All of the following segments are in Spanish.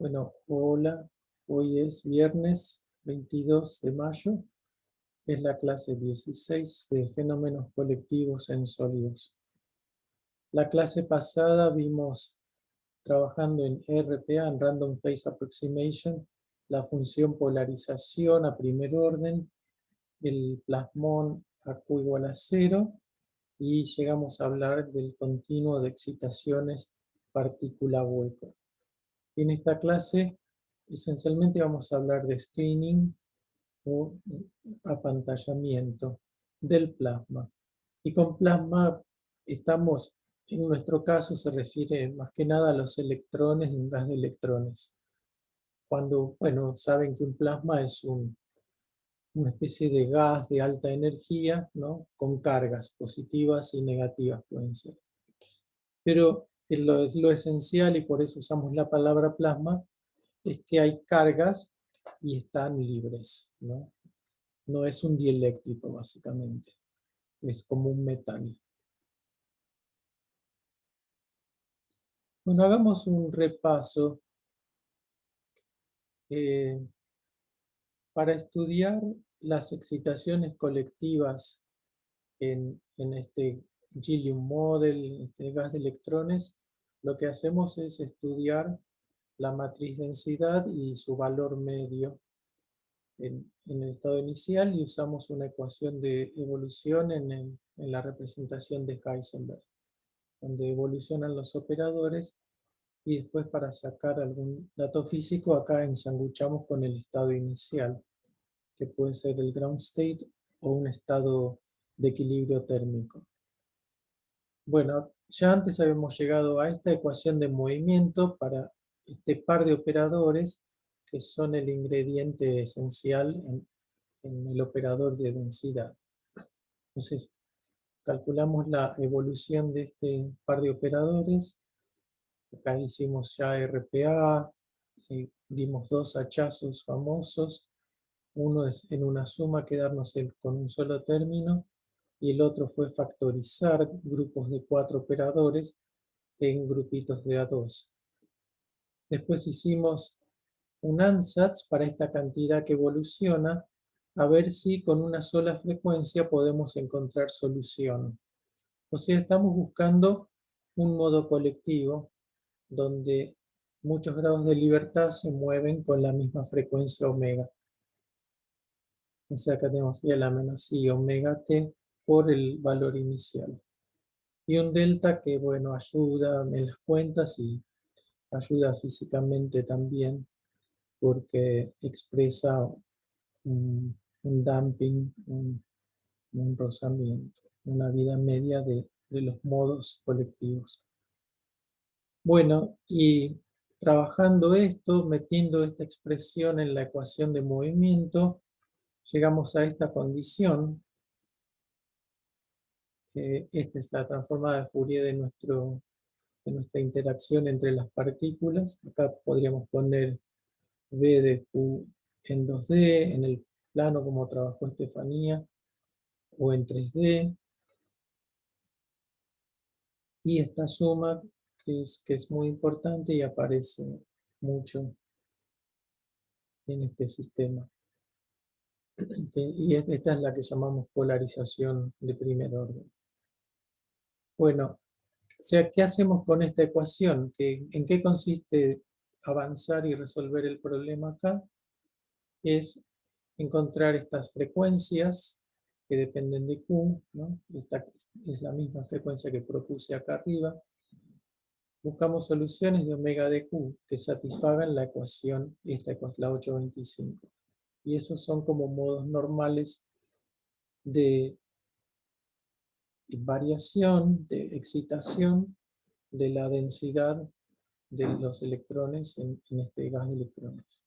Bueno, hola, hoy es viernes 22 de mayo, es la clase 16 de fenómenos colectivos en sólidos. La clase pasada vimos trabajando en RPA, en Random Phase Approximation, la función polarización a primer orden, el plasmón a Q igual a 0, y llegamos a hablar del continuo de excitaciones partícula-hueco. En esta clase esencialmente vamos a hablar de screening o apantallamiento del plasma. Y con plasma estamos, en nuestro caso se refiere más que nada a los electrones de un gas de electrones. Cuando, bueno, saben que un plasma es una especie de gas de alta energía, ¿no? Con cargas positivas y negativas pueden ser. Pero lo esencial, y por eso usamos la palabra plasma, es que hay cargas y están libres, ¿no? No es un dieléctrico, básicamente. Es como un metal. Bueno, hagamos un repaso para estudiar las excitaciones colectivas en este Gillium Model, este gas de electrones. Lo que hacemos es estudiar la matriz densidad y su valor medio en el estado inicial, y usamos una ecuación de evolución en la representación de Heisenberg, donde evolucionan los operadores, y después para sacar algún dato físico acá ensanguchamos con el estado inicial, que puede ser el ground state o un estado de equilibrio térmico. Bueno, ya antes habíamos llegado a esta ecuación de movimiento para este par de operadores que son el ingrediente esencial en el operador de densidad. Entonces, calculamos la evolución de este par de operadores. Acá hicimos ya RPA, dimos dos hachazos famosos. Uno es en una suma quedarnos con un solo término, y el otro fue factorizar grupos de 4 operadores en grupitos de A2. Después hicimos un ansatz para esta cantidad que evoluciona, a ver si con una sola frecuencia podemos encontrar solución. O sea, estamos buscando un modo colectivo donde muchos grados de libertad se mueven con la misma frecuencia omega. O sea, acá tenemos y a la menos i omega t por el valor inicial. Y un delta que, bueno, ayuda en las cuentas y ayuda físicamente también, porque expresa un damping, un rozamiento, una vida media de los modos colectivos. Bueno, y trabajando esto, metiendo esta expresión en la ecuación de movimiento, llegamos a esta condición. Esta es la transformada de Fourier de nuestra interacción entre las partículas. Acá podríamos poner V de Q en 2D, en el plano como trabajó Estefanía, o en 3D. Y esta suma que es muy importante y aparece mucho en este sistema. Y esta es la que llamamos polarización de primer orden. Bueno, o sea, ¿qué hacemos con esta ecuación? ¿En qué consiste avanzar y resolver el problema acá? Es encontrar estas frecuencias que dependen de Q, ¿no? Esta es la misma frecuencia que propuse acá arriba. Buscamos soluciones de omega de Q que satisfagan la ecuación, esta ecuación, la 825. Y esos son como modos normales de variación, de excitación de la densidad de los electrones en este gas de electrones.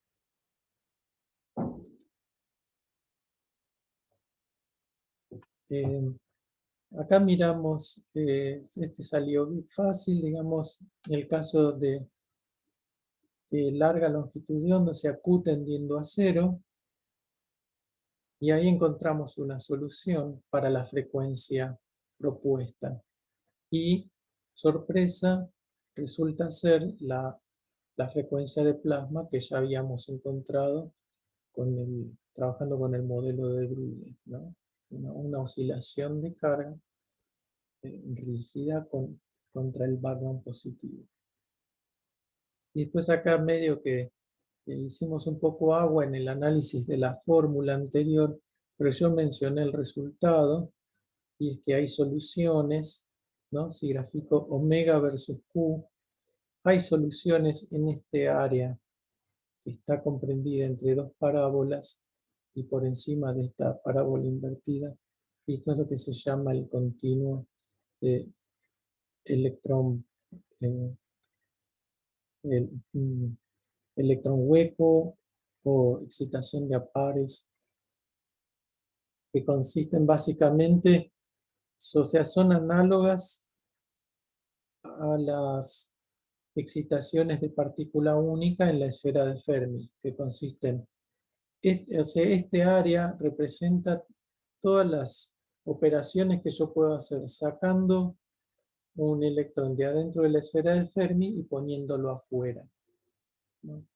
Acá miramos, este salió fácil, digamos, en el caso de larga longitud de onda, o sea, Q tendiendo a 0, y ahí encontramos una solución para la frecuencia propuesta. Y, sorpresa, resulta ser la la frecuencia de plasma que ya habíamos encontrado trabajando con el modelo de Drude, ¿no? Una oscilación de carga rígida contra el background positivo. Y después acá medio que hicimos un poco agua en el análisis de la fórmula anterior, pero yo mencioné el resultado, y es que hay soluciones, ¿no? Si grafico omega versus Q, hay soluciones en este área que está comprendida entre dos parábolas y por encima de esta parábola invertida. Y esto es lo que se llama el continuo de electrón, eh, el, electrón hueco o excitación de pares, que consisten básicamente, o sea, son análogas a las excitaciones de partícula única en la esfera de Fermi, que consisten, o sea, este área representa todas las operaciones que yo puedo hacer sacando un electrón de adentro de la esfera de Fermi y poniéndolo afuera, ¿no?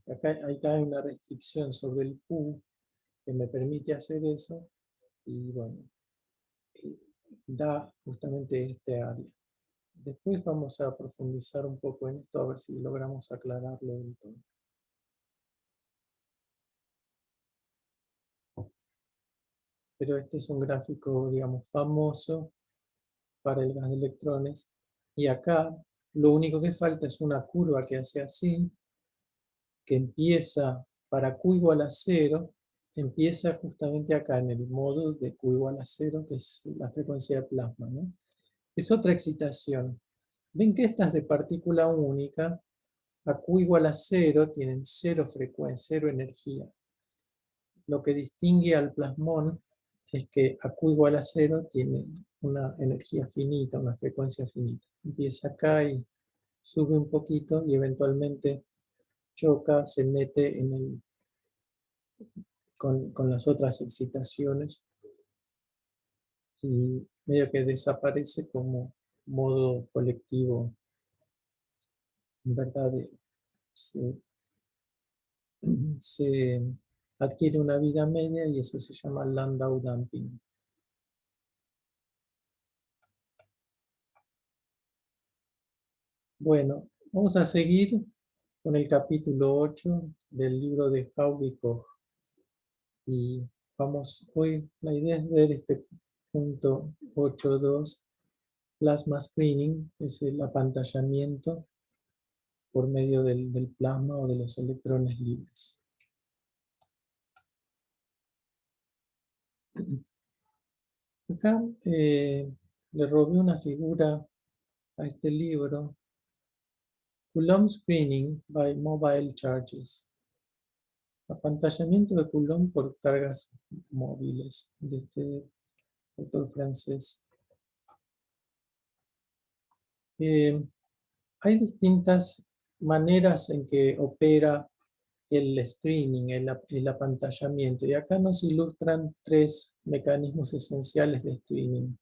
Acá hay una restricción sobre el Q que me permite hacer eso y bueno, da justamente este área. Después vamos a profundizar un poco en esto a ver si logramos aclararlo del todo. Pero este es un gráfico, digamos, famoso para el gas de electrones. Y acá lo único que falta es una curva que hace así, que empieza para Q igual a 0, empieza justamente acá en el modo de Q igual a 0, que es la frecuencia de plasma, ¿no? Es otra excitación. Ven que estas de partícula única, a Q igual a 0, tienen 0 frecuencia, 0 energía. Lo que distingue al plasmón es que a Q igual a 0 tiene una energía finita, una frecuencia finita. Empieza acá y sube un poquito y eventualmente choca, se mete con las otras excitaciones y medio que desaparece como modo colectivo verdadero. Se adquiere una vida media y eso se llama Landau damping. Bueno, vamos a seguir con el capítulo 8 del libro de Hauge Koch. Y hoy la idea es ver este punto 8.2, plasma screening, que es el apantallamiento por medio del plasma o de los electrones libres. Acá le robé una figura a este libro, Coulomb Screening by Mobile Charges. Apantallamiento de Coulomb por cargas móviles, de este autor francés. Hay distintas maneras en que opera el screening, el apantallamiento, y acá nos ilustran 3 mecanismos esenciales de screening.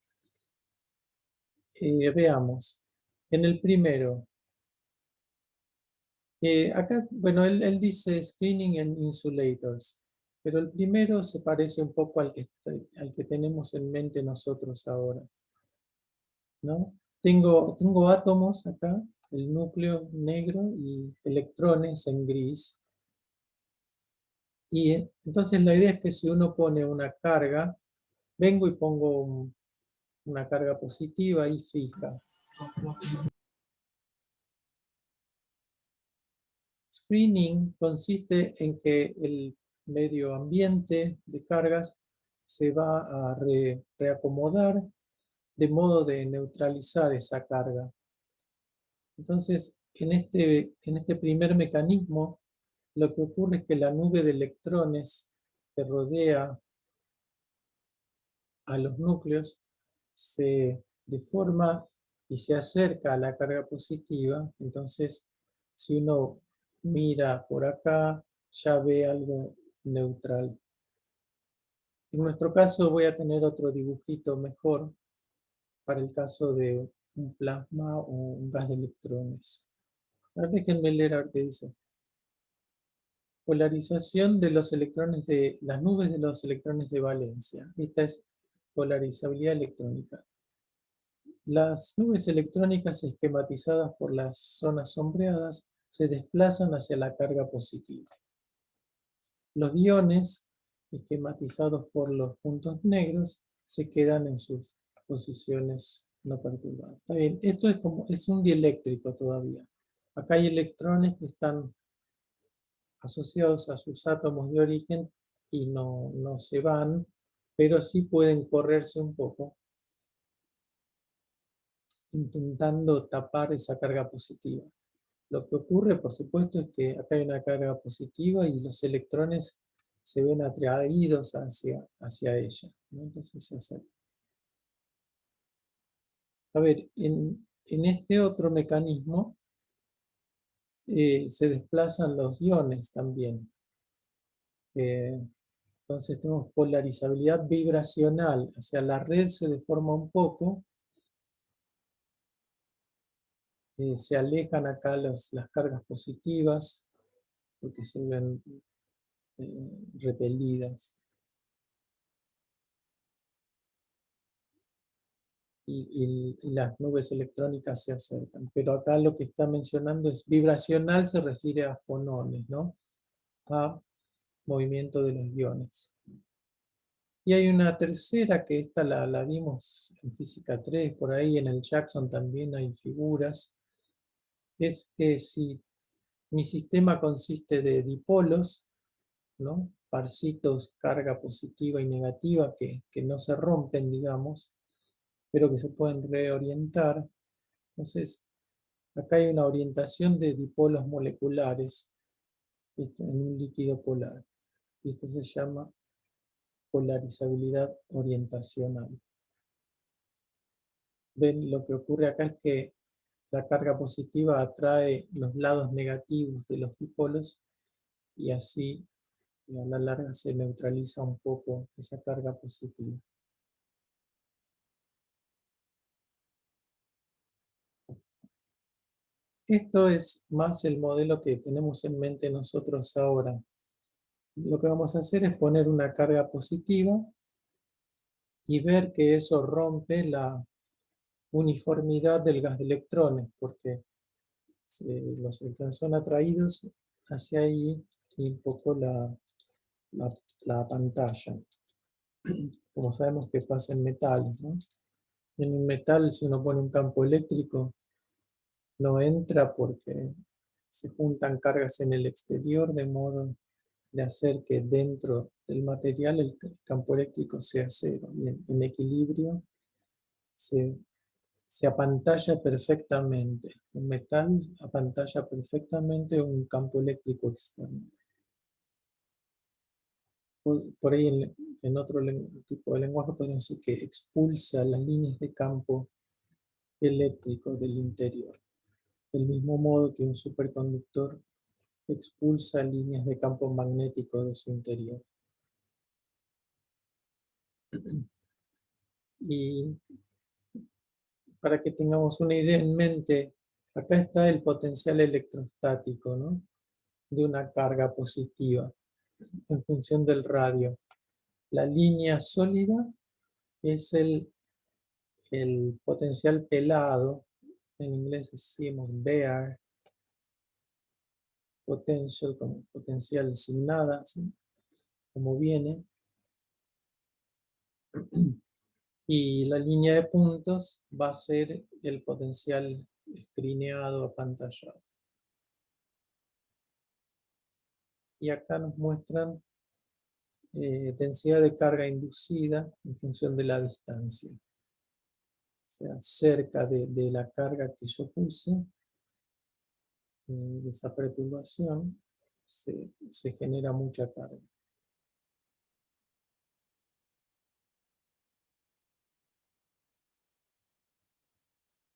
Veamos. En el primero, acá, bueno, él dice screening and insulators, pero el primero se parece un poco al que tenemos en mente nosotros ahora, ¿no? Tengo átomos acá, el núcleo negro y electrones en gris. Y entonces la idea es que si uno pone una carga, vengo y pongo una carga positiva y fija. Screening consiste en que el medio ambiente de cargas se va a reacomodar de modo de neutralizar esa carga. Entonces, en este primer mecanismo, lo que ocurre es que la nube de electrones que rodea a los núcleos se deforma y se acerca a la carga positiva. Entonces, si uno mira por acá, ya ve algo neutral. En nuestro caso voy a tener otro dibujito mejor para el caso de un plasma o un gas de electrones. A ver, déjenme leer a ver qué dice. Polarización de los electrones de las nubes de los electrones de valencia. Esta es polarizabilidad electrónica. Las nubes electrónicas esquematizadas por las zonas sombreadas se desplazan hacia la carga positiva. Los iones, esquematizados por los puntos negros, se quedan en sus posiciones no perturbadas. Está bien, esto es un dieléctrico todavía. Acá hay electrones que están asociados a sus átomos de origen y no se van, pero sí pueden correrse un poco, intentando tapar esa carga positiva. Lo que ocurre, por supuesto, es que acá hay una carga positiva y los electrones se ven atraídos hacia ella, ¿no? Entonces se acercan. A ver, en este otro mecanismo se desplazan los iones también. Entonces tenemos polarizabilidad vibracional, o sea, la red se deforma un poco, se alejan acá las cargas positivas porque se ven repelidas. Y las nubes electrónicas se acercan. Pero acá lo que está mencionando es vibracional, se refiere a fonones, ¿no? A movimiento de los iones. Y hay una tercera, que esta la vimos en física 3, por ahí en el Jackson también hay figuras, es que si mi sistema consiste de dipolos, ¿no? Parcitos, carga positiva y negativa, que no se rompen, digamos, pero que se pueden reorientar. Entonces, acá hay una orientación de dipolos moleculares en un líquido polar. Y esto se llama polarizabilidad orientacional. Ven, lo que ocurre acá es que la carga positiva atrae los lados negativos de los dipolos y así a la larga se neutraliza un poco esa carga positiva. Esto es más el modelo que tenemos en mente nosotros ahora. Lo que vamos a hacer es poner una carga positiva y ver que eso rompe la uniformidad del gas de electrones, porque los electrones son atraídos hacia ahí y un poco la, la pantalla. Como sabemos que pasa en metales, ¿no? En un metal, si uno pone un campo eléctrico, no entra porque se juntan cargas en el exterior de modo de hacer que dentro del material el campo eléctrico sea cero. Y en equilibrio se apantalla perfectamente. Un metal apantalla perfectamente un campo eléctrico externo. Por ahí en otro tipo de lenguaje podemos decir que expulsa las líneas de campo eléctrico del interior. Del mismo modo que un superconductor expulsa líneas de campo magnético de su interior. Y para que tengamos una idea en mente, acá está el potencial electrostático, ¿no? De una carga positiva en función del radio. La línea sólida es el potencial pelado, en inglés decimos bare potential, como potencial sin nada, ¿sí? Como viene. Y la línea de puntos va a ser el potencial escrineado, apantallado. Y acá nos muestran densidad de carga inducida en función de la distancia. O sea, cerca de la carga que yo puse, de esa perturbación, se genera mucha carga.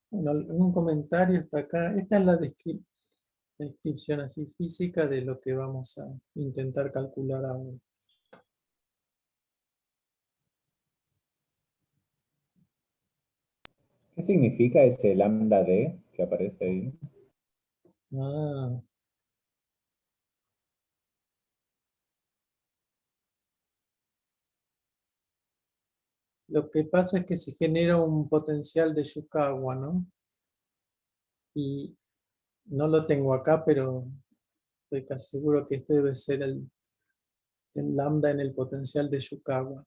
Bueno, algún comentario hasta acá. Esta es la descripción así física de lo que vamos a intentar calcular ahora. ¿Qué significa ese lambda D que aparece ahí? Ah, lo que pasa es que se genera un potencial de Yukawa, ¿no? Y no lo tengo acá, pero estoy casi seguro que este debe ser el lambda en el potencial de Yukawa.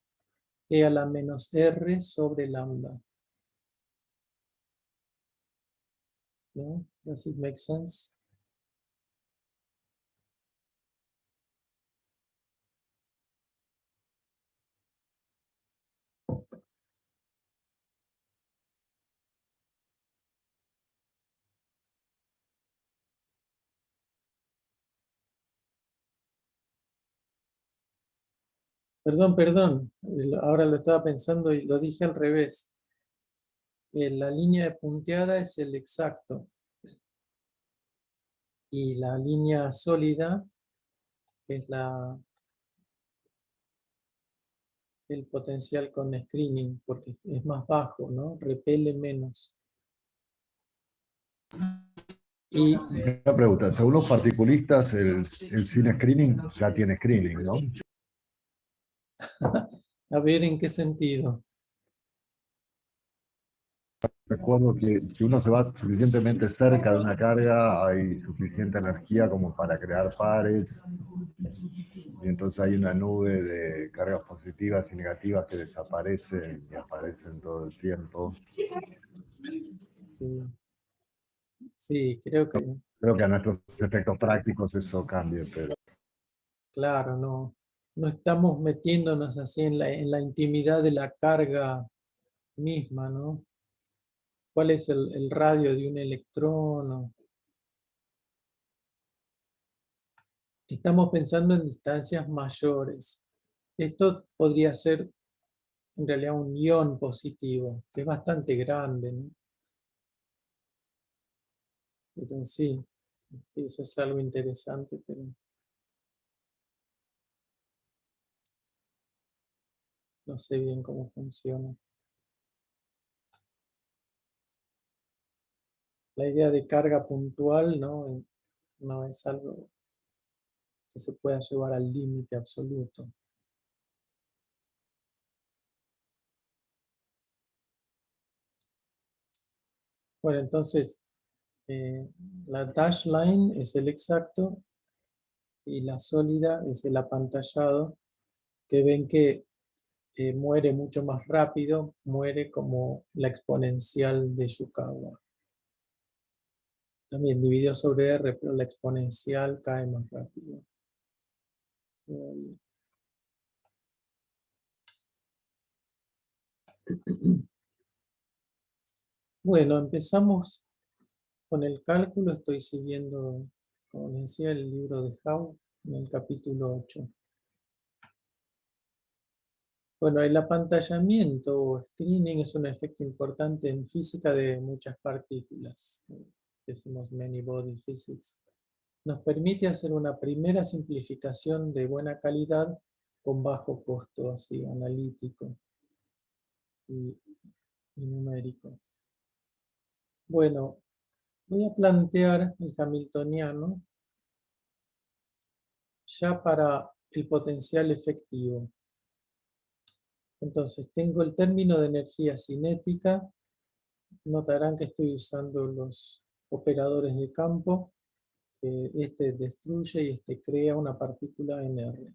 E a la menos R sobre lambda. ¿No? Does it make sense? Perdón. Ahora lo estaba pensando y lo dije al revés. La línea de punteada es el exacto. Y la línea sólida es el potencial con screening, porque es más bajo, ¿no? Repele menos. Y Una pregunta, según los particulistas, el cine screening ya tiene screening, ¿no? a ver en qué sentido. Recuerdo que si uno se va suficientemente cerca de una carga, hay suficiente energía como para crear pares, y entonces hay una nube de cargas positivas y negativas que desaparecen y aparecen todo el tiempo. Sí, sí, creo que, Creo que a nuestros efectos prácticos eso cambia, pero claro, no estamos metiéndonos así en la intimidad de la carga misma, ¿no? ¿Cuál es el radio de un electrón? Estamos pensando en distancias mayores. Esto podría ser en realidad un ion positivo, que es bastante grande, ¿no? Pero sí, sí, eso es algo interesante, pero no sé bien cómo funciona. La idea de carga puntual, ¿no? No es algo que se pueda llevar al límite absoluto. Bueno, entonces, la dash line es el exacto y la sólida es el apantallado, que ven que muere mucho más rápido, muere como la exponencial de Yukawa. También dividido sobre R, pero la exponencial cae más rápido. Bueno, empezamos con el cálculo. Estoy siguiendo, como les decía, el libro de Howe en el capítulo 8. Bueno, el apantallamiento o screening es un efecto importante en física de muchas partículas. Decimos many body physics. Nos permite hacer una primera simplificación de buena calidad con bajo costo, así, analítico y numérico. Bueno, voy a plantear el hamiltoniano ya para el potencial efectivo. Entonces, tengo el término de energía cinética. Notarán que estoy usando los operadores de campo, que este destruye y este crea una partícula en R.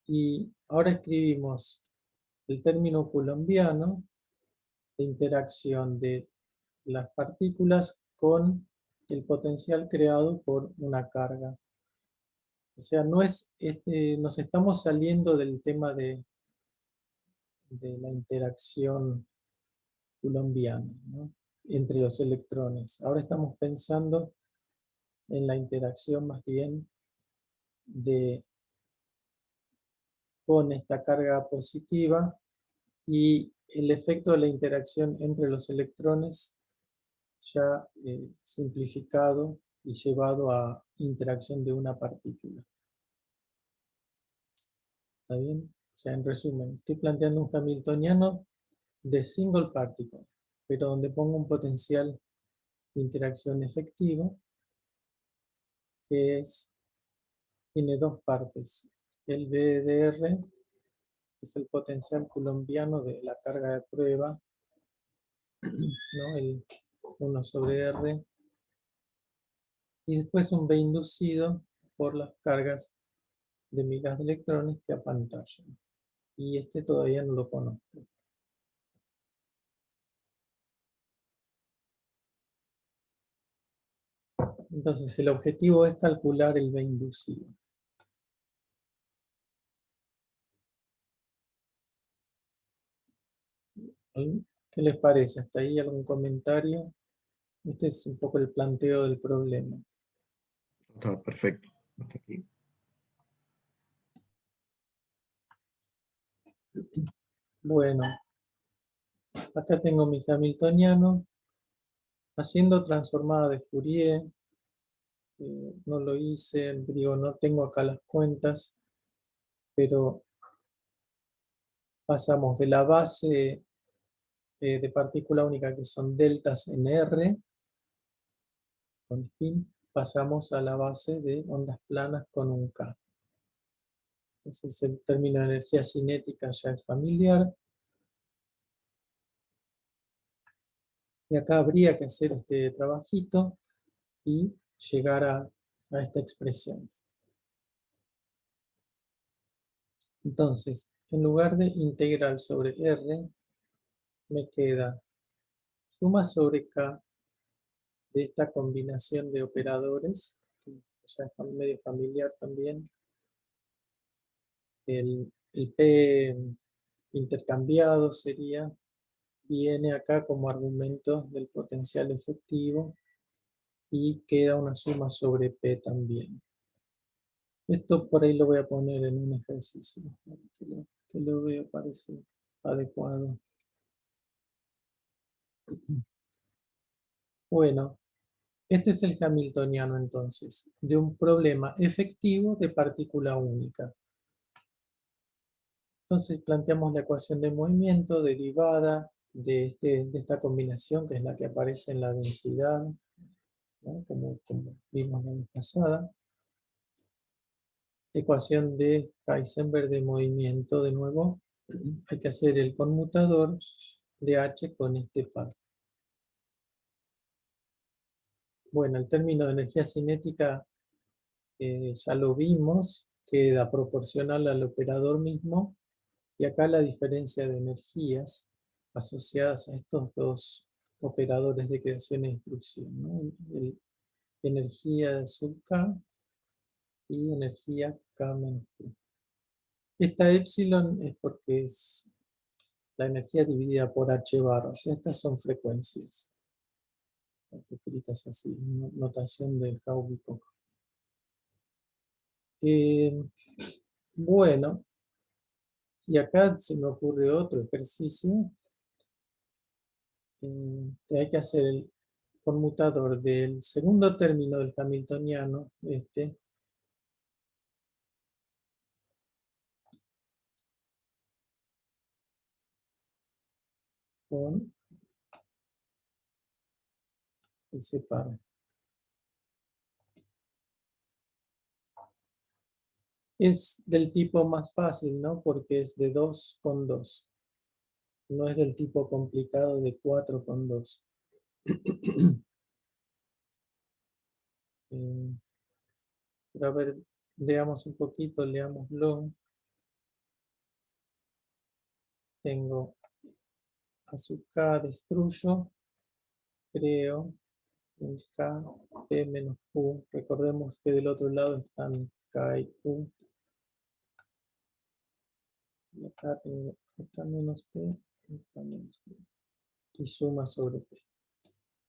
Y ahora escribimos el término coulombiano de interacción de las partículas con el potencial creado por una carga. O sea, no es, nos estamos saliendo del tema de la interacción coulombiana, ¿no? Entre los electrones. Ahora estamos pensando en la interacción más bien con esta carga positiva y el efecto de la interacción entre los electrones ya simplificado y llevado a interacción de una partícula. ¿Está bien? O sea, en resumen, estoy planteando un hamiltoniano de single particle, pero donde pongo un potencial interacción efectiva, que tiene dos partes. El BDR, que es el potencial coulombiano de la carga de prueba, ¿no? El 1 sobre R, y después un B inducido por las cargas de migas de electrones que apantallan. Y este todavía no lo conozco. Entonces el objetivo es calcular el B inducido. ¿Qué les parece? ¿Hasta ahí algún comentario? Este es un poco el planteo del problema. Está perfecto. Hasta aquí. Bueno, acá tengo mi hamiltoniano haciendo transformada de Fourier. No lo hice, digo, no tengo acá las cuentas, pero pasamos de la base de partícula única, que son deltas en R, con spin, pasamos a la base de ondas planas con un K. Entonces el término de energía cinética ya es familiar. Y acá habría que hacer este trabajito y llegar a esta expresión. Entonces, en lugar de integral sobre R, me queda suma sobre K de esta combinación de operadores, que ya es medio familiar también. El P intercambiado viene acá como argumento del potencial efectivo y queda una suma sobre P también. Esto por ahí lo voy a poner en un ejercicio, que lo veo parece adecuado. Bueno, este es el hamiltoniano entonces, de un problema efectivo de partícula única. Entonces planteamos la ecuación de movimiento derivada de esta combinación, que es la que aparece en la densidad, ¿no? como vimos la vez pasada. Ecuación de Heisenberg de movimiento, de nuevo, hay que hacer el conmutador de H con este par. Bueno, el término de energía cinética ya lo vimos, queda proporcional al operador mismo, y acá la diferencia de energías asociadas a estos dos operadores de creación e instrucción, ¿no? Energía de sub K y energía K menos Q. Esta epsilon es porque es la energía dividida por H bar, o sea, estas son frecuencias. Están escritas así, notación de Hauge-Koch. Bueno, y acá se me ocurre otro ejercicio. Hay que hacer el conmutador del segundo término del hamiltoniano, con ese par. Es del tipo más fácil, ¿no? Porque es de 2 con 2. No es del tipo complicado de 4 con 2. Pero a ver, veamos un poquito, leámoslo. Tengo a sub K destruyo, creo, en K, P menos Q. Recordemos que del otro lado están K y Q. Y acá tengo K menos P, K menos Q. Y suma sobre P.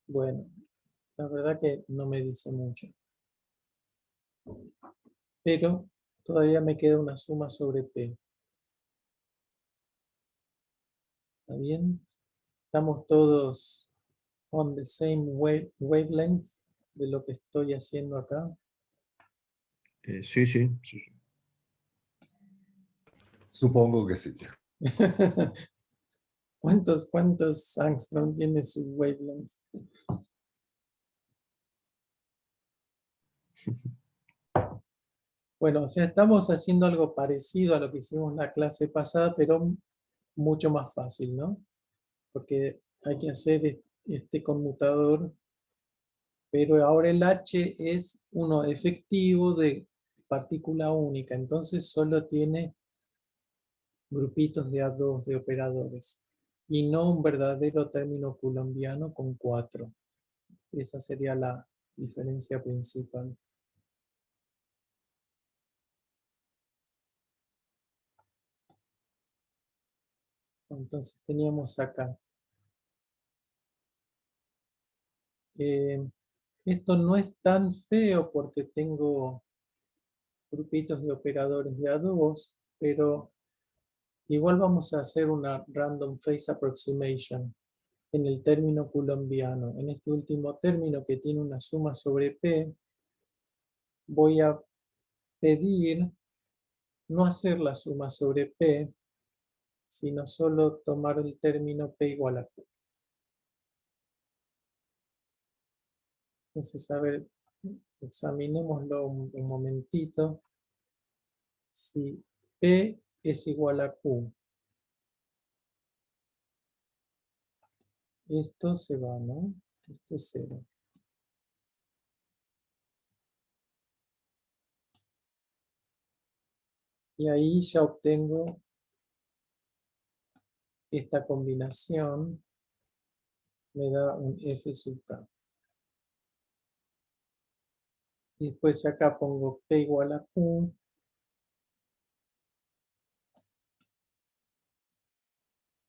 Bueno, la verdad que no me dice mucho. Pero todavía me queda una suma sobre P. ¿Está bien? Estamos todos on the same wavelength de lo que estoy haciendo acá. Sí, sí. Supongo que sí. ¿Cuántos Angstrom tiene su wavelength? Bueno, o sea, estamos haciendo algo parecido a lo que hicimos en la clase pasada, pero mucho más fácil, ¿no? Porque hay que hacer este conmutador, pero ahora el H es uno efectivo de partícula única, entonces solo tiene grupitos de A2 de operadores y no un verdadero término coulombiano con 4. Esa sería la diferencia principal. Entonces teníamos acá. Esto no es tan feo porque tengo grupitos de operadores de A2, pero igual vamos a hacer una random phase approximation en el término coulombiano. En este último término que tiene una suma sobre P, voy a pedir no hacer la suma sobre P, sino solo tomar el término P igual a Q. Entonces, a ver, examinémoslo un momentito. Si P es igual a Q, esto se va, ¿no? Esto es 0. Y ahí ya obtengo esta combinación, me da un F sub K. Y después acá pongo P igual a Q.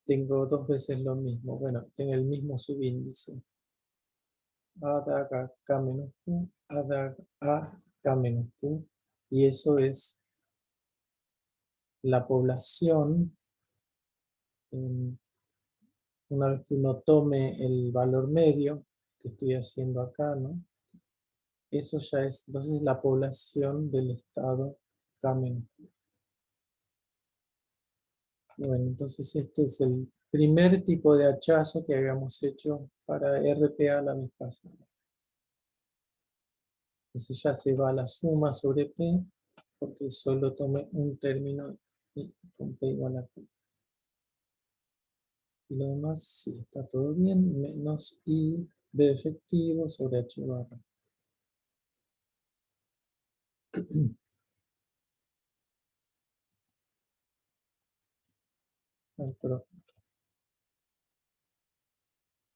Tengo dos veces lo mismo. Bueno, tengo el mismo subíndice. A da K menos Q, A da A K menos Q. Y eso es la población. Una vez que uno tome el valor medio, que estoy haciendo acá, ¿no? Eso ya es, entonces, la población del estado K menos Q. Bueno, entonces este es el primer tipo de hachazo que habíamos hecho para RPA la vez pasada. Entonces ya se va la suma sobre P, porque solo tomé un término y con P igual a Q. Y lo demás, sí, está todo bien, menos I B efectivo sobre H barra.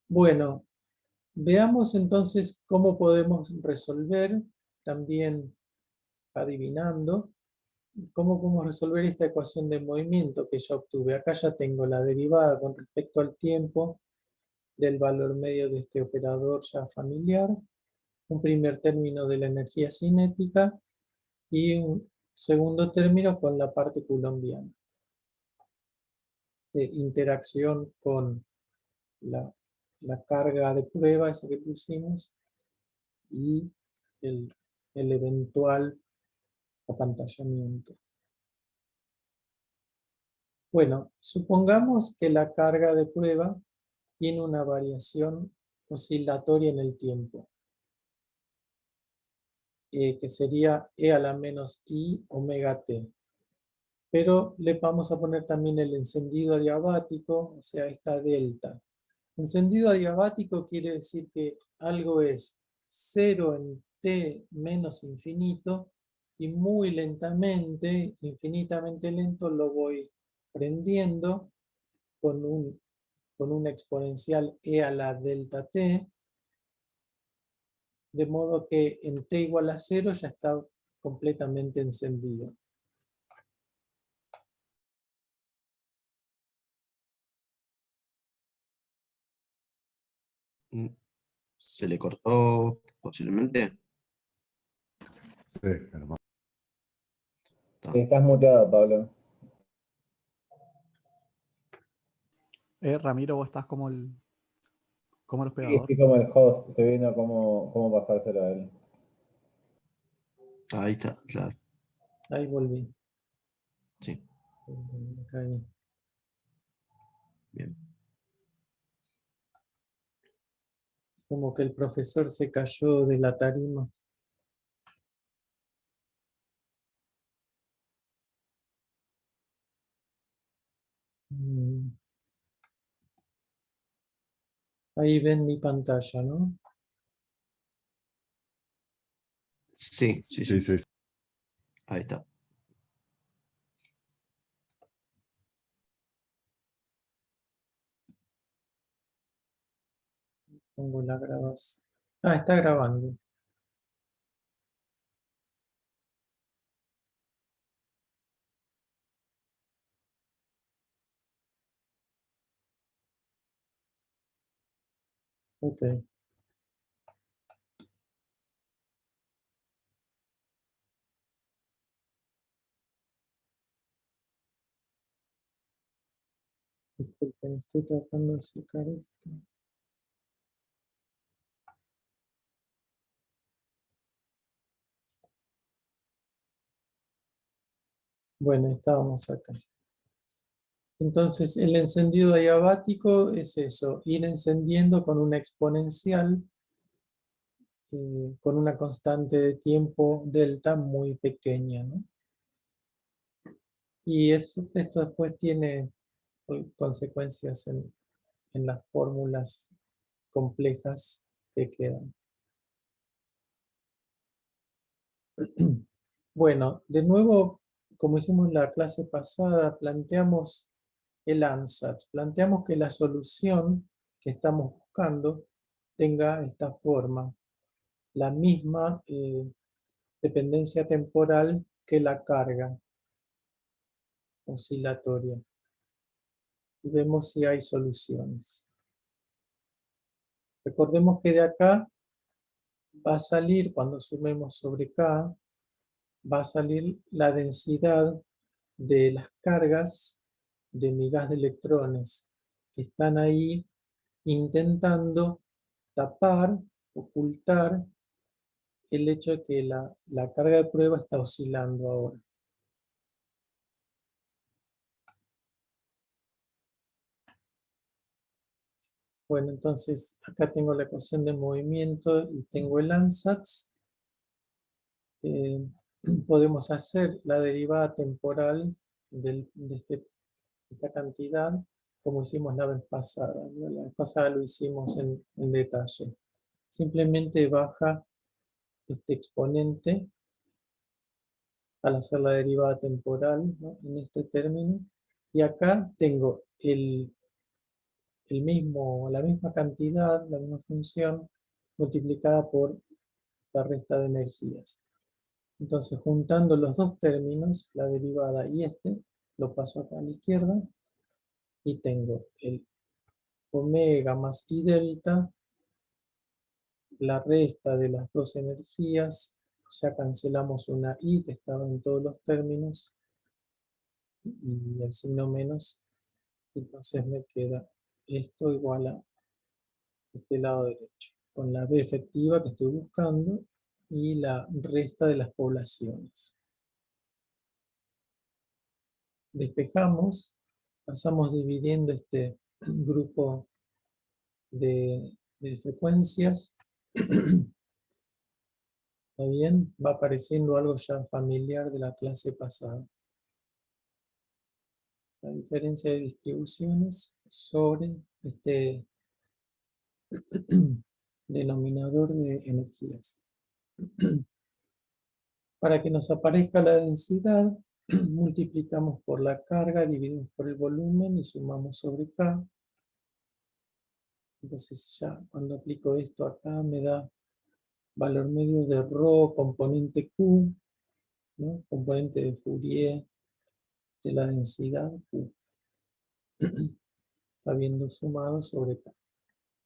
Bueno, veamos entonces cómo podemos resolver, también adivinando, cómo podemos resolver esta ecuación de movimiento que ya obtuve. Acá ya tengo la derivada con respecto al tiempo del valor medio de este operador ya familiar, un primer término de la energía cinética y un segundo término con la parte coulombiana, de interacción con la carga de prueba, esa que pusimos, y el eventual apantallamiento. Bueno, supongamos que la carga de prueba tiene una variación oscilatoria en el tiempo, que sería E a la menos I omega t. Pero le vamos a poner también el encendido adiabático, o sea, esta delta. Encendido adiabático quiere decir que algo es 0 en t menos infinito y muy lentamente, infinitamente lento, lo voy prendiendo con una exponencial e a la delta t, de modo que en t igual a 0 ya está completamente encendido. ¿Se le cortó posiblemente? Sí, hermano. Está. Estás muteado, Pablo. Ramiro, vos estás como el Sí, hospedador. estoy como el host, estoy viendo cómo pasárselo a él. Ahí está, claro. Ahí volví. Sí, Acá. bien. Como que el profesor se cayó de la tarima. Ahí ven mi pantalla, ¿no? Sí, sí, Sí, sí. sí. Ahí está. Pongo la grabación. Ah, está grabando. Ok. Disculpen, estoy tratando de sacar esto. Bueno, estábamos acá. Entonces, el encendido adiabático es eso, ir encendiendo con una exponencial, con una constante de tiempo delta muy pequeña, ¿no? Y esto después tiene consecuencias en las fórmulas complejas que quedan. Bueno, de nuevo, como hicimos la clase pasada, planteamos el ansatz, planteamos que la solución que estamos buscando tenga esta forma, la misma dependencia temporal que la carga oscilatoria. Y vemos si hay soluciones. Recordemos que de acá va a salir, cuando sumemos sobre K, va a salir la densidad de las cargas de mi gas de electrones que están ahí intentando tapar, ocultar el hecho de que la carga de prueba está oscilando ahora. Bueno, entonces acá tengo la ecuación de movimiento y tengo el ansatz. Podemos hacer la derivada temporal de esta cantidad como hicimos la vez pasada, ¿no? La vez pasada lo hicimos en detalle. Simplemente baja este exponente al hacer la derivada temporal, ¿no? En este término. Y acá tengo la misma cantidad, la misma función, multiplicada por la resta de energías. Entonces, juntando los dos términos, la derivada y lo paso acá a la izquierda, y tengo el omega más i delta, la resta de las dos energías, ya cancelamos una i que estaba en todos los términos, y el signo menos, entonces me queda esto igual a este lado derecho, con la b efectiva que estoy buscando y la resta de las poblaciones. Despejamos, pasamos dividiendo este grupo de frecuencias. ¿Está bien? Va apareciendo algo ya familiar de la clase pasada. La diferencia de distribuciones sobre este denominador de energías. Para que nos aparezca la densidad, multiplicamos por la carga, dividimos por el volumen y sumamos sobre K. Entonces ya cuando aplico esto acá me da valor medio de ρ componente Q, ¿no? Componente de Fourier de la densidad Q. Está viendo sumado sobre K.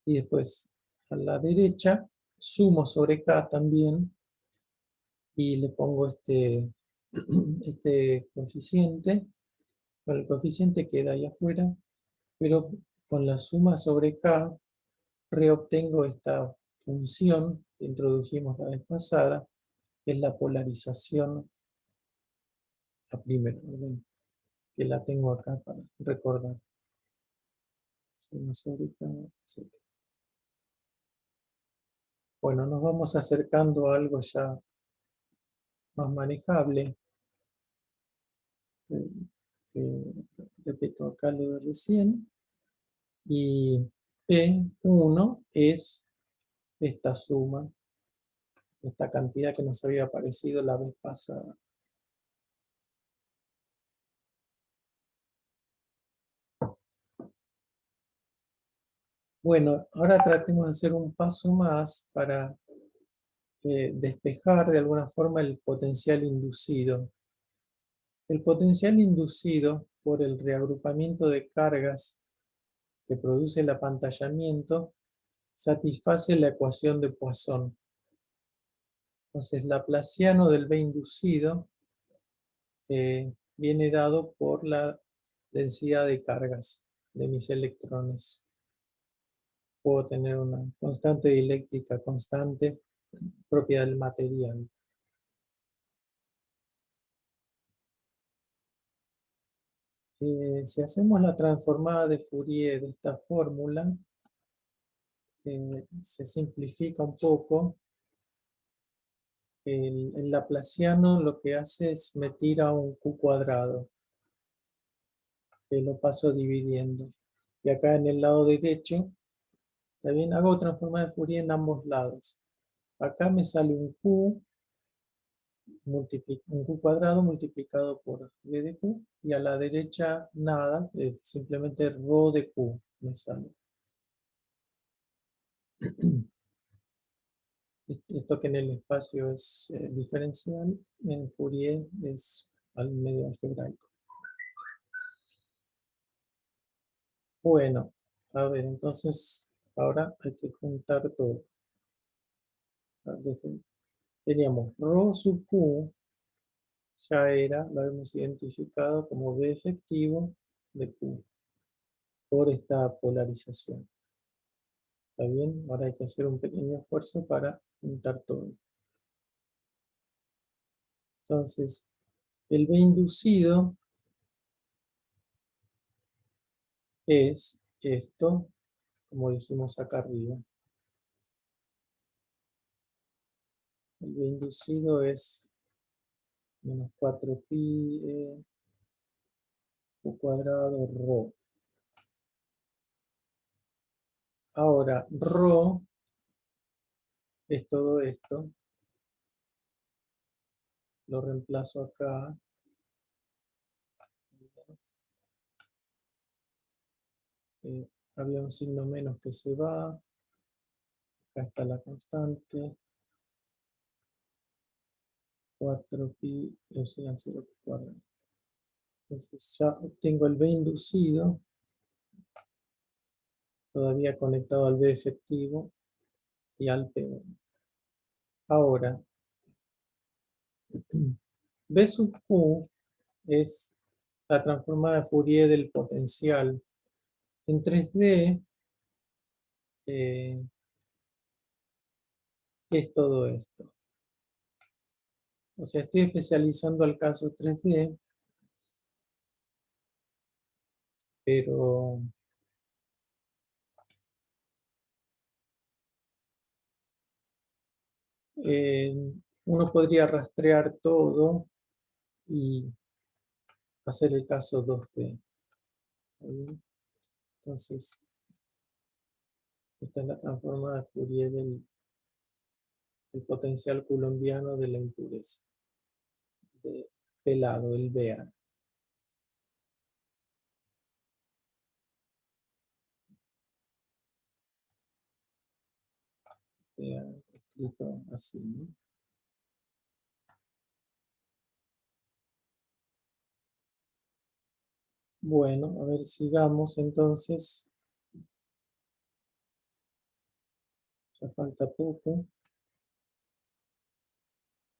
Y después a la derecha sumo sobre K también y le pongo este coeficiente. Bueno, el coeficiente queda ahí afuera, pero con la suma sobre K reobtengo esta función que introdujimos la vez pasada, que es la polarización a primer orden, que la tengo acá para recordar. Suma sobre K, etc. Bueno, nos vamos acercando a algo ya más manejable. Repito acá lo de recién. Y P1 es esta suma, esta cantidad que nos había aparecido la vez pasada. Bueno, ahora tratemos de hacer un paso más para despejar de alguna forma el potencial inducido. El potencial inducido por el reagrupamiento de cargas que produce el apantallamiento satisface la ecuación de Poisson. Entonces, laplaciano del B inducido viene dado por la densidad de cargas de mis electrones. Puedo tener una constante dieléctrica constante propia del material. Si hacemos la transformada de Fourier de esta fórmula, se simplifica un poco. El laplaciano lo que hace es me tira un Q cuadrado, que lo paso dividiendo. Y acá en el lado derecho, también hago transformada de Fourier en ambos lados. Acá me sale un Q cuadrado multiplicado por V de Q, y a la derecha nada, es simplemente ρ de Q me sale. Esto que en el espacio es diferencial, en Fourier es al medio algebraico. Bueno, a ver, entonces ahora hay que juntar todo. Teníamos ρ sub Q, ya era, lo hemos identificado como B efectivo de Q, por esta polarización. ¿Está bien? Ahora hay que hacer un pequeño esfuerzo para juntar todo. Entonces, el B inducido es esto, como dijimos acá arriba. El B inducido es menos 4pi Q cuadrado ρ. Ahora, ρ es todo esto. Lo reemplazo acá. Había un signo menos que se va. Acá está la constante. 4pi epsilon 0 cuadrado. Entonces ya obtengo el B inducido, todavía conectado al B efectivo y al P1. Ahora, B sub Q es la transformada de Fourier del potencial. En 3D es todo esto. O sea, estoy especializando al caso 3D, pero uno podría rastrear todo y hacer el caso 2D. Entonces, esta es la transformada de Fourier del potencial coulombiano de la impureza, de pelado, el BA. Escrito así, ¿no? Bueno, a ver, sigamos entonces. Ya falta poco.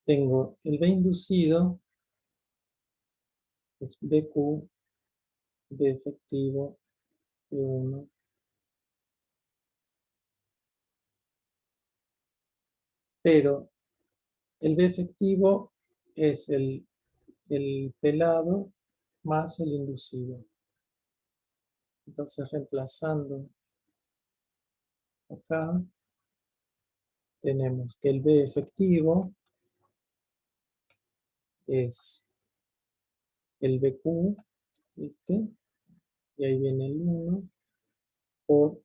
Tengo el B inducido, es BQ, B efectivo, B1. Pero el B efectivo es el pelado más el inducido. Entonces, reemplazando acá, tenemos que el B efectivo es el BQ, ¿viste? Y ahí viene el 1 por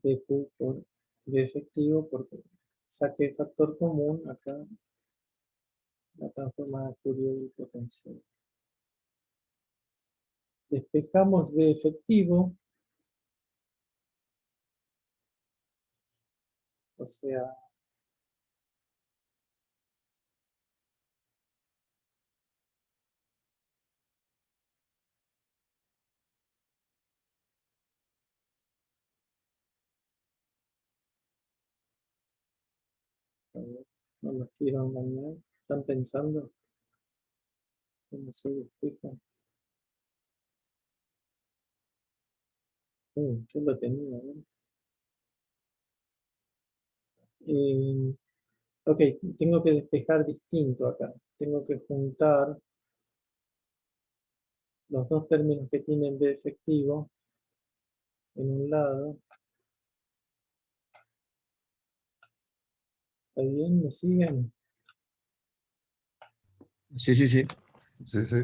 BQ por B efectivo, porque saqué factor común acá, la transformada de Fourier del potencial. Despejamos B efectivo, o sea, no los quiero engañar, están pensando cómo se despeja. Yo lo tenía, ¿no? Ok, tengo que despejar distinto acá. Tengo que juntar los dos términos que tienen B efectivo en un lado. ¿Está bien? ¿Me siguen? Sí, sí, sí. Sí, sí.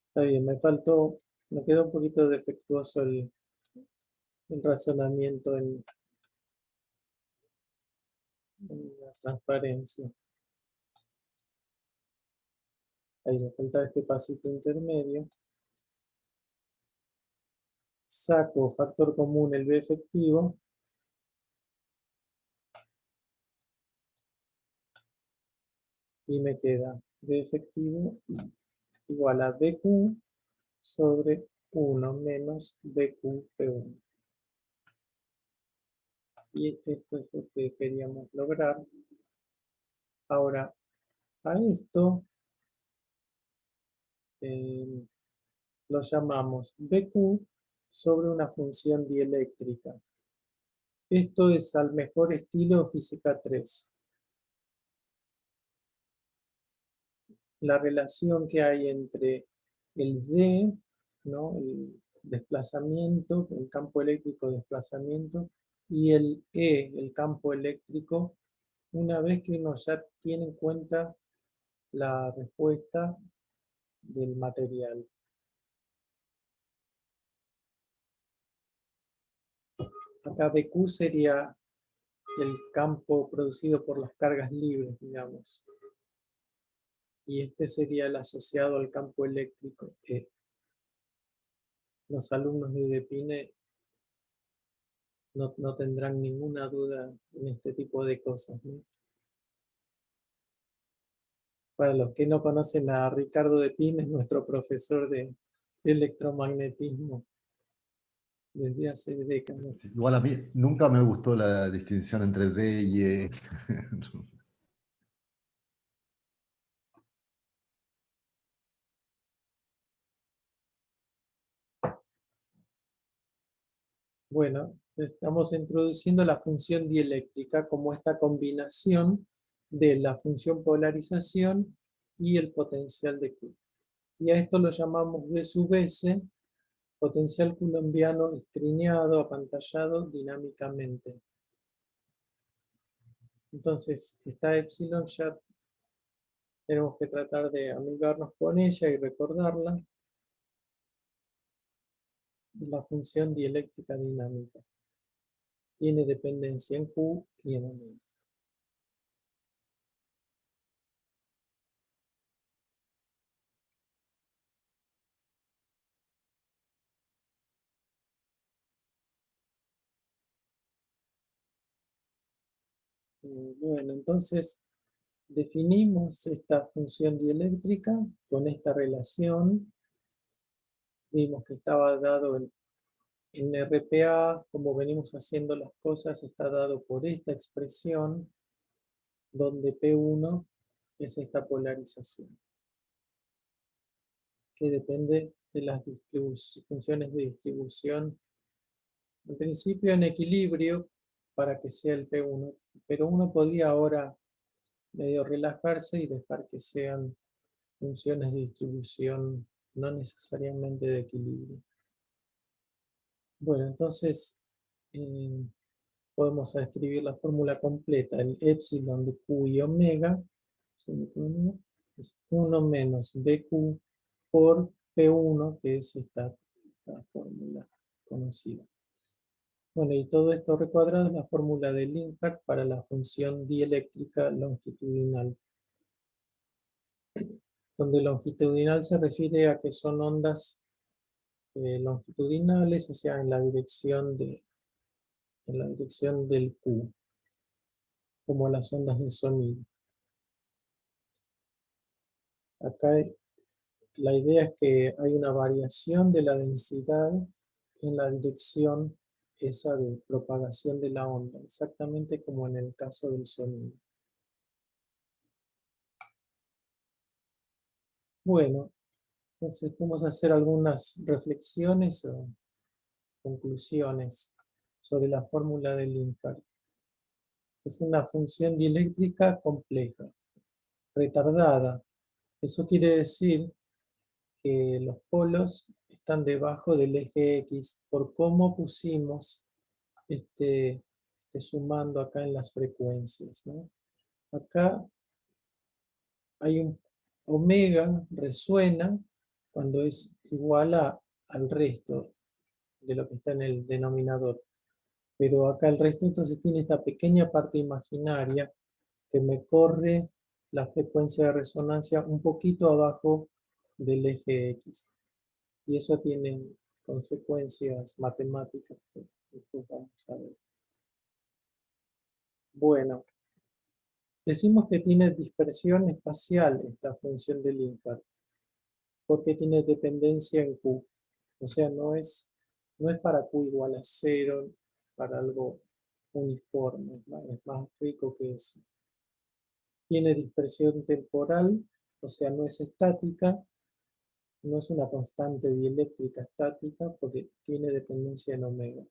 Está bien, me quedó un poquito defectuoso el razonamiento en la transparencia. Ahí me falta este pasito intermedio. Saco factor común el B efectivo. Y me queda B efectivo igual a BQ sobre 1 menos BQ P1. Y esto es lo que queríamos lograr. Ahora, a esto lo llamamos BQ sobre una función dieléctrica. Esto es al mejor estilo física 3. La relación que hay entre el D, ¿no? El desplazamiento, el campo eléctrico de desplazamiento, y el E, el campo eléctrico, una vez que uno ya tiene en cuenta la respuesta del material. Acá BQ sería el campo producido por las cargas libres, digamos. Y este sería el asociado al campo eléctrico. Los alumnos de Depine no tendrán ninguna duda en este tipo de cosas, ¿no? Para los que no conocen a Ricardo Depine, es nuestro profesor de electromagnetismo desde hace décadas. Igual a mí nunca me gustó la distinción entre D y E. Bueno, estamos introduciendo la función dieléctrica como esta combinación de la función polarización y el potencial de Q. Y a esto lo llamamos V sub S, potencial coulombiano escrineado, apantallado dinámicamente. Entonces, esta epsilon ya tenemos que tratar de amigarnos con ella y recordarla. La función dieléctrica dinámica tiene dependencia en Q y en omega. Bueno, entonces definimos esta función dieléctrica con esta relación. Vimos que estaba dado en RPA, como venimos haciendo las cosas, está dado por esta expresión, donde P1 es esta polarización, que depende de las funciones de distribución, en principio en equilibrio, para que sea el P1, pero uno podría ahora medio relajarse y dejar que sean funciones de distribución no necesariamente de equilibrio. Bueno, entonces podemos escribir la fórmula completa. El epsilon de Q y omega es 1 menos BQ por P1, que es esta fórmula conocida. Bueno, y todo esto recuadrado es la fórmula de Linhart para la función dieléctrica longitudinal, donde longitudinal se refiere a que son ondas longitudinales, o sea, en la dirección del Q, como las ondas de sonido. Acá la idea es que hay una variación de la densidad en la dirección esa de propagación de la onda, exactamente como en el caso del sonido. Bueno, entonces vamos a hacer algunas reflexiones o conclusiones sobre la fórmula de Linhart. Es una función dieléctrica compleja, retardada. Eso quiere decir que los polos están debajo del eje X por cómo pusimos este sumando acá en las frecuencias, ¿no? Acá hay un omega, resuena cuando es igual al resto de lo que está en el denominador. Pero acá el resto entonces tiene esta pequeña parte imaginaria que me corre la frecuencia de resonancia un poquito abajo del eje X. Y eso tiene consecuencias matemáticas que después vamos a ver. Bueno, decimos que tiene dispersión espacial esta función de Linhart, porque tiene dependencia en Q. O sea, no es para Q igual a 0, para algo uniforme, es más rico que eso. Tiene dispersión temporal, o sea, no es estática, no es una constante dieléctrica estática, porque tiene dependencia en omega.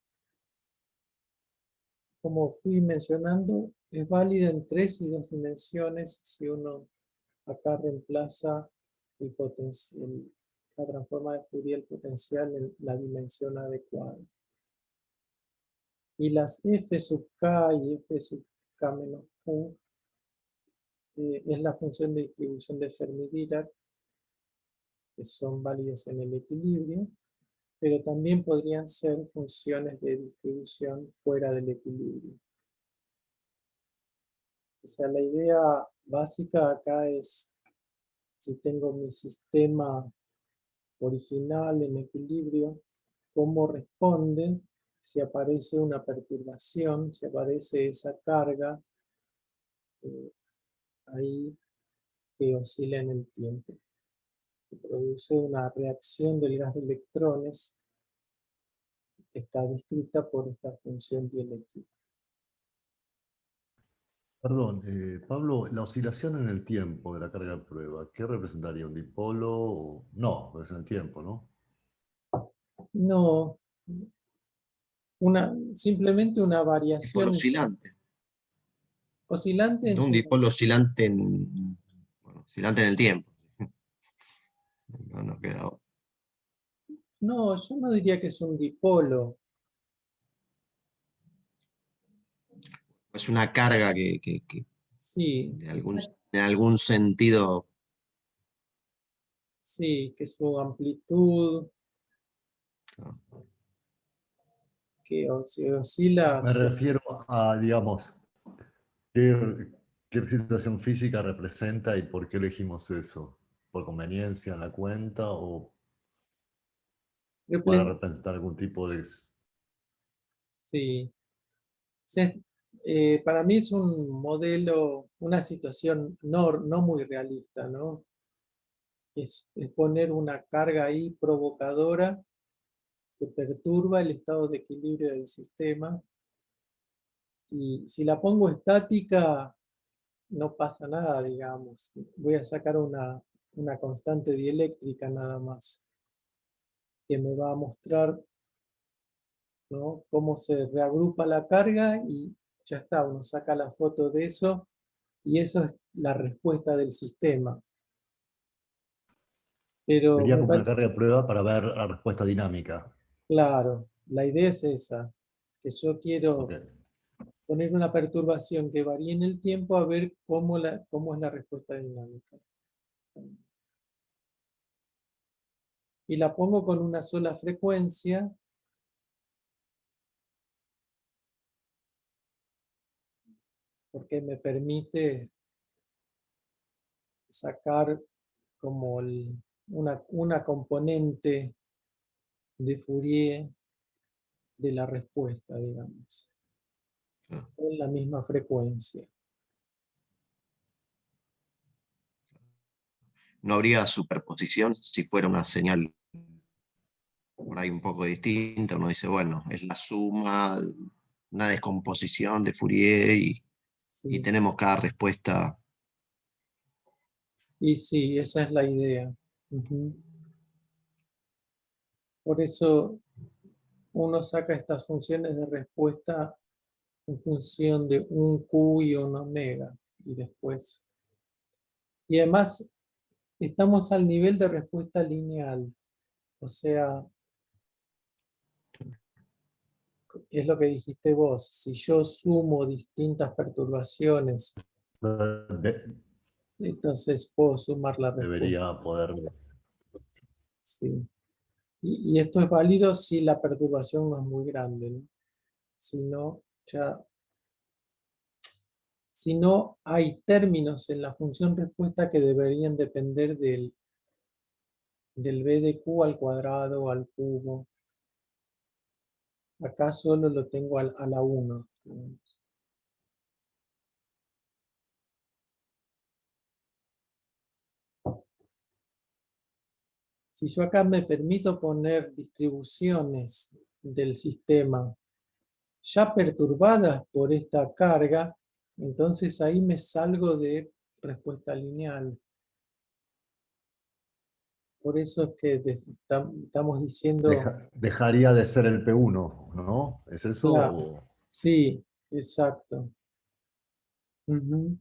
Como fui mencionando, es válida en 3 y 2 dimensiones si uno acá reemplaza la transforma de Fourier potencial en la dimensión adecuada. Y las f sub k y f sub k menos q es la función de distribución de Fermi-Dirac, que son válidas en el equilibrio, pero también podrían ser funciones de distribución fuera del equilibrio. O sea, la idea básica acá es, si tengo mi sistema original en equilibrio, cómo responde si aparece una perturbación, si aparece esa carga ahí que oscila en el tiempo. Se produce una reacción del gas de electrones que está descrita por esta función dieléctrica. Perdón, Pablo, la oscilación en el tiempo de la carga de prueba, ¿qué representaría? ¿Un dipolo? No, es en el tiempo, ¿no? No, simplemente una Dipolo variación oscilante. oscilante en Un su... dipolo oscilante oscilante en el tiempo. No queda otro. No, yo no diría que es un dipolo. Es una carga que Sí, en algún sentido. sí, que su amplitud, ¿No? que oscila Me refiero a, digamos, qué, qué situación física representa y por qué elegimos eso. ¿Por conveniencia en la cuenta o para representar algún tipo de... Sí. Para mí es un modelo, una situación no muy realista, ¿no? Es poner una carga ahí provocadora que perturba el estado de equilibrio del sistema. Y si la pongo estática, no pasa nada, digamos. Voy a sacar una constante dieléctrica nada más, que me va a mostrar, ¿no?, cómo se reagrupa la carga y ya está, uno saca la foto de eso y eso es la respuesta del sistema. Pero Sería como una carga de prueba para ver la respuesta dinámica. claro, la idea es esa, que yo quiero Okay. poner una perturbación que varíe en el tiempo a ver cómo es la respuesta dinámica. Y la pongo con una sola frecuencia porque me permite sacar como una componente de Fourier de la respuesta, digamos, Claro. con la misma frecuencia. No habría superposición si fuera una señal por ahí un poco distinta. Uno dice, bueno, es la suma, una descomposición de Fourier y Sí. tenemos cada respuesta. Y sí, esa es la idea. Ujú. Por eso uno saca estas funciones de respuesta en función de un Q y un omega. Y después. Y además estamos al nivel de respuesta lineal. O sea, es lo que dijiste vos. Si yo sumo distintas perturbaciones, entonces puedo sumar la respuesta. Debería poder. Sí. Y esto es válido si la perturbación no es muy grande, ¿no? Si no, si no hay términos en la función respuesta que deberían depender del b de q al cuadrado al cubo. Acá solo lo tengo a la 1. Si yo acá me permito poner distribuciones del sistema ya perturbadas por esta carga, entonces ahí me salgo de respuesta lineal. Por eso es que estamos diciendo... Dejaría de ser el P1, ¿no? ¿Es eso? Claro, sí, exacto. Ujú.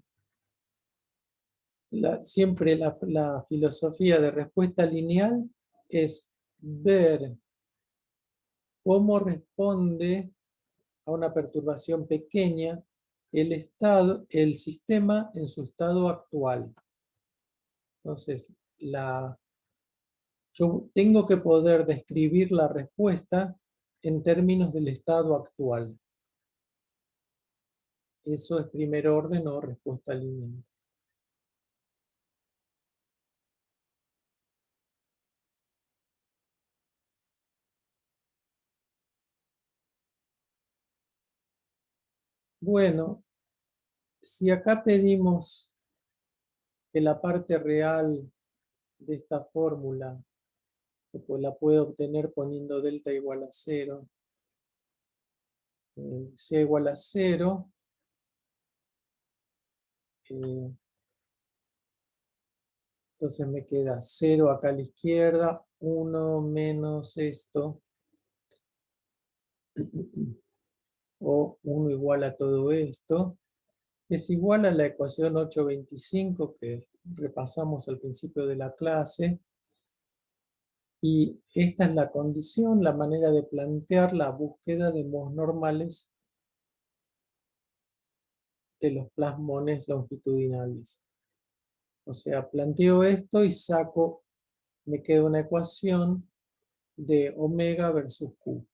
Siempre la filosofía de respuesta lineal es ver cómo responde a una perturbación pequeña el sistema en su estado actual. Entonces, yo tengo que poder describir la respuesta en términos del estado actual. Eso es primer orden o respuesta lineal. Bueno, si acá pedimos que la parte real de esta fórmula, que pues la puedo obtener poniendo delta igual a 0, sea igual a 0, entonces me queda 0 acá a la izquierda, 1 menos esto, o 1 igual a todo esto, es igual a la ecuación 825 que repasamos al principio de la clase. Y esta es la condición, la manera de plantear la búsqueda de modos normales de los plasmones longitudinales. O sea, planteo esto y saco, me queda una ecuación de omega versus Q.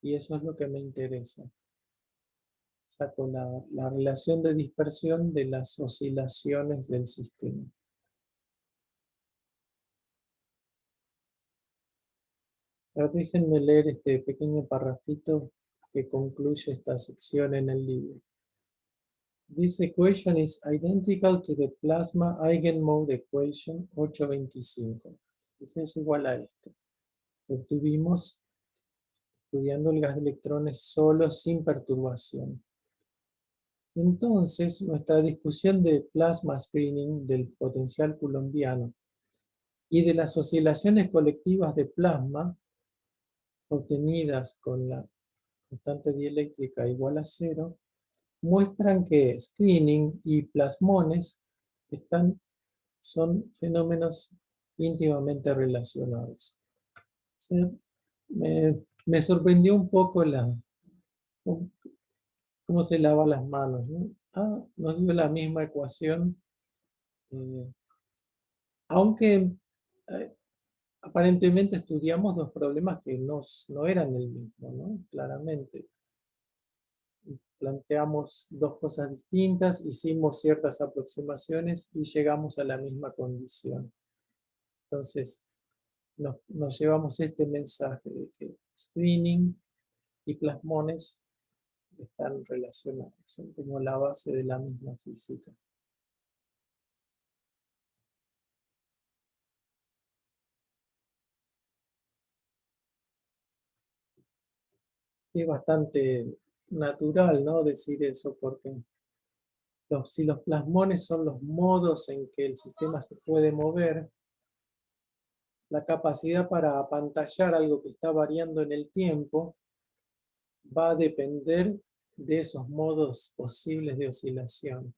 Y eso es lo que me interesa. Saco la relación de dispersión de las oscilaciones del sistema. Ahora déjenme leer este pequeño parrafito que concluye esta sección en el libro. This equation is identical to the plasma eigenmode equation 825. Es igual a esto que obtuvimos estudiando el gas de electrones solo sin perturbación. Entonces, nuestra discusión de plasma screening del potencial coulombiano y de las oscilaciones colectivas de plasma obtenidas con la constante dieléctrica igual a 0 muestran que screening y plasmones son fenómenos íntimamente relacionados. ¿Sí? Me sorprendió un poco cómo se lava las manos, ¿no? Nos dio la misma ecuación, aunque aparentemente estudiamos dos problemas que no eran el mismo, ¿no? Claramente. planteamos dos cosas distintas, hicimos ciertas aproximaciones y llegamos a la misma condición. Entonces, nos llevamos este mensaje de que screening y plasmones están relacionados, son como la base de la misma física. Es bastante natural, ¿no?, decir eso, porque si los plasmones son los modos en que el sistema se puede mover, la capacidad para apantallar algo que está variando en el tiempo va a depender de esos modos posibles de oscilación.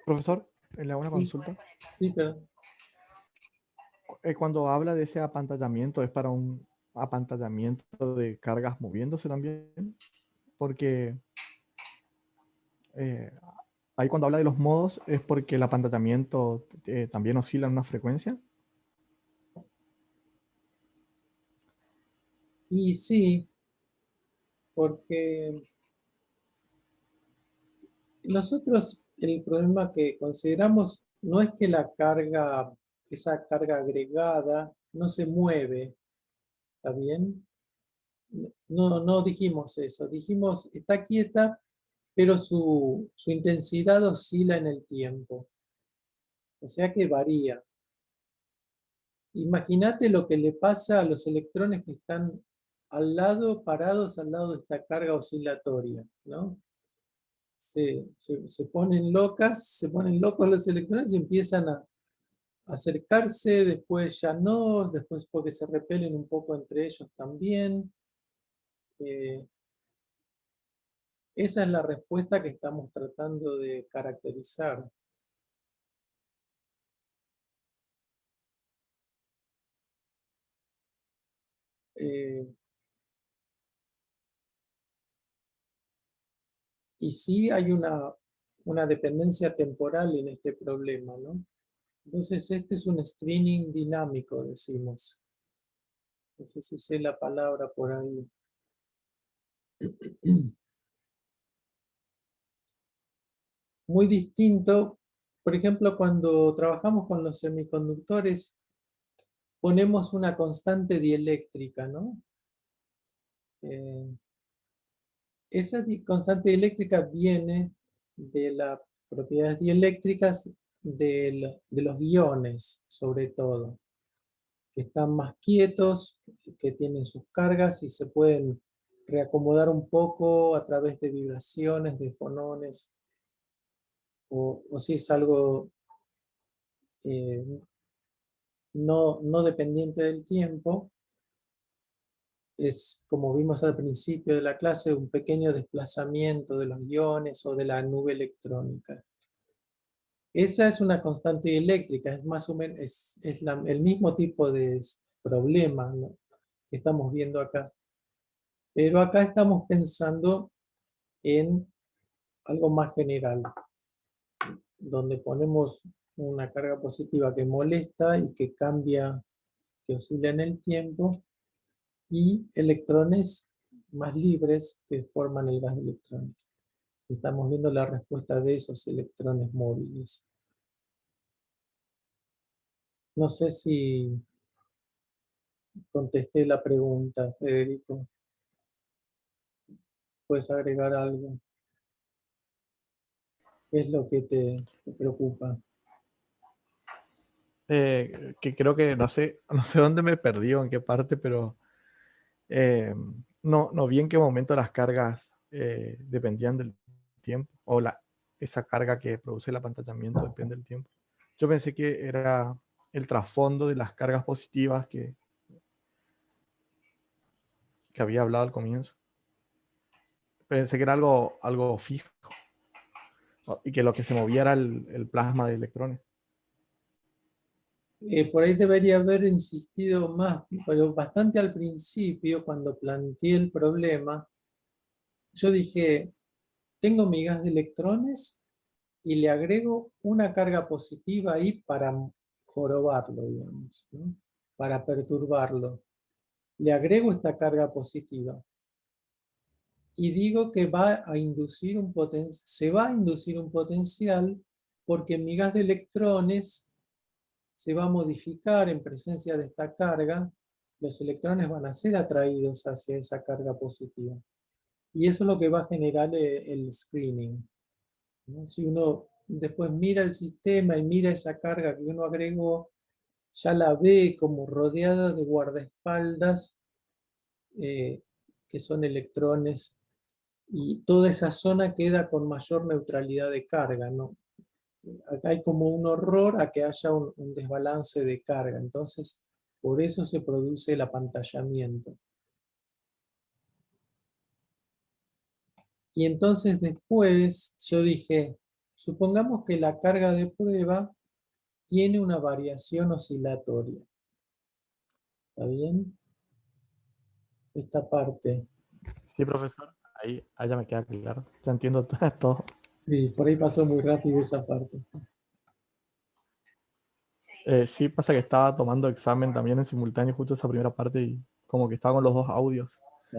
Profesor, le hago una Sí. consulta. Sí, pero Cuando habla de ese apantallamiento, ¿es para un apantallamiento de cargas moviéndose también? Porque ahí cuando habla de los modos, ¿es porque el apantallamiento también oscila en una frecuencia? y sí, porque nosotros el problema que consideramos no es que la carga, esa carga agregada, no se mueve, ¿está bien? No dijimos eso, dijimos está quieta, pero su intensidad oscila en el tiempo, o sea que varía. Imagínate lo que le pasa a los electrones que están al lado, parados al lado de esta carga oscilatoria, ¿no? Se ponen locos los electrones y empiezan a acercarse, después ya no, después porque se repelen un poco entre ellos también. Esa es la respuesta que estamos tratando de caracterizar. Y sí hay una dependencia temporal en este problema, ¿no? Entonces este es un screening dinámico, decimos. Entonces usé la palabra por ahí. Muy distinto, por ejemplo, cuando trabajamos con los semiconductores, ponemos una constante dieléctrica, ¿no? Esa constante dieléctrica viene de las propiedades dieléctricas de los iones, sobre todo, que están más quietos, que tienen sus cargas y se pueden reacomodar un poco a través de vibraciones, de fonones, o si es algo no dependiente del tiempo, es, como vimos al principio de la clase, un pequeño desplazamiento de los iones o de la nube electrónica. Esa es una constante eléctrica, es más o menos el mismo tipo de problema, ¿no?, que estamos viendo acá. Pero acá estamos pensando en algo más general, donde ponemos una carga positiva que molesta y que cambia, que oscila en el tiempo, y electrones más libres que forman el gas de electrones. Estamos viendo la respuesta de esos electrones móviles. No sé si contesté la pregunta, Federico. ¿Puedes agregar algo? ¿Qué es lo que te preocupa? Que creo que no sé dónde me perdí o en qué parte, pero no vi en qué momento las cargas dependían del tiempo, o esa carga que produce el apantallamiento depende del tiempo. Yo pensé que era el trasfondo de las cargas positivas que había hablado al comienzo. Pensé que era algo fijo, y que lo que se movía era el plasma de electrones. Por ahí debería haber insistido más, pero bastante al principio, cuando planteé el problema, yo dije, tengo mi gas de electrones y le agrego una carga positiva ahí para jorobarlo, digamos, ¿no? para perturbarlo. Le agrego esta carga positiva. Y digo que se va a inducir un potencial porque mi gas de electrones se va a modificar en presencia de esta carga. Los electrones van a ser atraídos hacia esa carga positiva. Y eso es lo que va a generar el screening, ¿no? Si uno después mira el sistema y mira esa carga que uno agregó, ya la ve como rodeada de guardaespaldas que son electrones, y toda esa zona queda con mayor neutralidad de carga, ¿no? Acá hay como un horror a que haya un desbalance de carga, entonces por eso se produce el apantallamiento. Y entonces después yo dije, supongamos que la carga de prueba tiene una variación oscilatoria. ¿Está bien? Esta parte. Sí, profesor. Ahí ya me queda claro. Ya entiendo todo. Sí, por ahí pasó muy rápido esa parte. Sí, pasa que estaba tomando examen también en simultáneo justo esa primera parte y como que estaba con los dos audios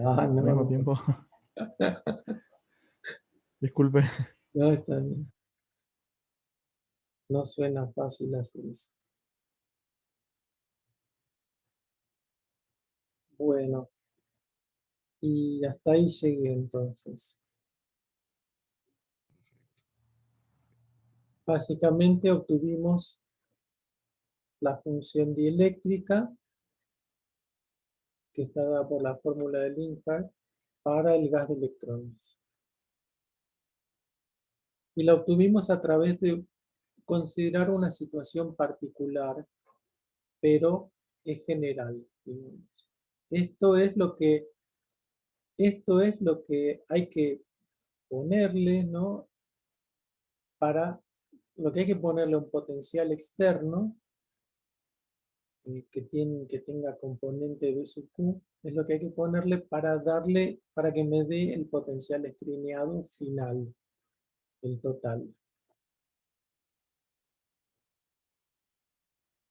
Ah, al mismo no, tiempo. Disculpe. no está bien. No suena fácil hacer eso. Bueno, y hasta ahí llegué entonces. Básicamente obtuvimos la función dieléctrica, que está dada por la fórmula de Linhart, para el gas de electrones. Y la obtuvimos a través de considerar una situación particular, pero es general, digamos. Esto es lo que hay que ponerle, ¿no? Para lo que hay que ponerle un potencial externo que tenga componente B sub Q, es lo que hay que ponerle para que me dé el potencial escrineado final, el total.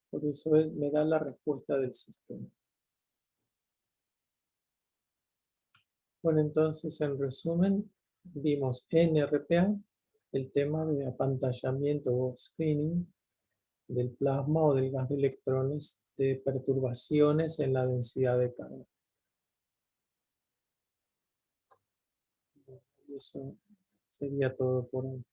Por eso me da la respuesta del sistema. Bueno, entonces en resumen, vimos en RPA el tema de apantallamiento o screening del plasma o del gas de electrones de perturbaciones en la densidad de carga. Y eso sería todo por hoy.